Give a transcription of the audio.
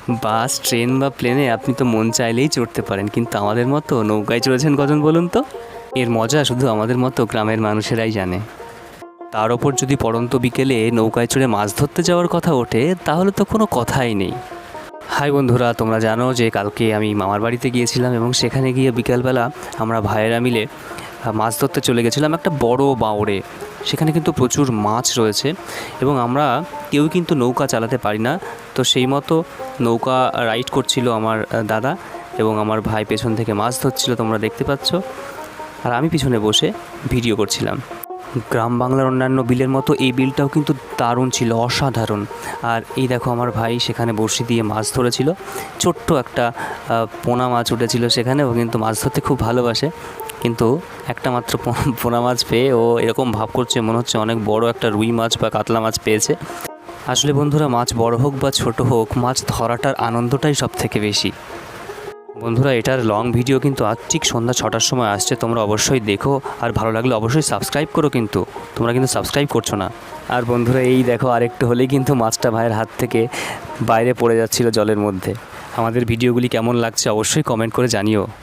বাস, train বা প্লেনে আপনি তো মন চাইলেই চড়তে পারেন, কিন্তু আমাদের মতো নৌকায় চড়েছেন কজন বলুন তো? এর মজা শুধু আমাদের মতো গ্রামের মানুষেরাই জানে। তার ওপর যদি পড়ন্ত বিকেলে নৌকায় চড়ে মাছ ধরতে যাওয়ার কথা ওঠে, তাহলে তো কোনো কথাই নেই। হাই বন্ধুরা, তোমরা জানো যে কালকে আমি মামার বাড়িতে গিয়েছিলাম এবং সেখানে গিয়ে বিকালবেলা আমরা ভাইয়েরা মিলে মাছ ধরতে চলে গেছিলাম একটা বড় বাঁওড়ে। সেখানে কিন্তু প্রচুর মাছ রয়েছে এবং আমরা কেউ কিন্তু নৌকা চালাতে পারি না। তো সেই মতো নৌকা রাইড করছিল আমার দাদা, এবং আমার ভাই পেছন থেকে মাছ ধরছিল, তোমরা দেখতে পাচ্ছ, আর আমি পিছনে বসে ভিডিও করছিলাম। গ্রাম বাংলার অন্যান্য বিলের মতো এই বিলটাও কিন্তু দারুণ ছিল, অসাধারণ। আর এই দেখো আমার ভাই সেখানে বড়শি দিয়ে মাছ ধরেছিল, ছোট্ট একটা পোনা মাছ উঠেছিল সেখানে। ও কিন্তু মাছ ধরতে খুব ভালোবাসে, কিন্তু একটা মাত্র পোনা মাছ পেয়ে ও এরকম ভাব করছে মনে হচ্ছে অনেক বড় একটা রুই মাছ বা কাতলা মাছ পেয়েছে। আসলে বন্ধুরা, মাছ বড় হোক বা ছোট হোক, মাছ ধরাটার আনন্দটাই সব থেকে বেশি। বন্ধুরা, এটার লং ভিডিও কিন্তু আজ ঠিক সন্ধ্যা 6টার সময় আসছে, তোমরা অবশ্যই দেখো। আর ভালো লাগলে অবশ্যই সাবস্ক্রাইব করো, কিন্তু তোমরা কিন্তু সাবস্ক্রাইব করছো না। আর বন্ধুরা, এই দেখো আরেকটু হলেই কিন্তু মাছটা ভাইয়ের হাত থেকে বাইরে পড়ে যাচ্ছিল জলের মধ্যে। আমাদের ভিডিওগুলি কেমন লাগছে অবশ্যই কমেন্ট করে জানিও।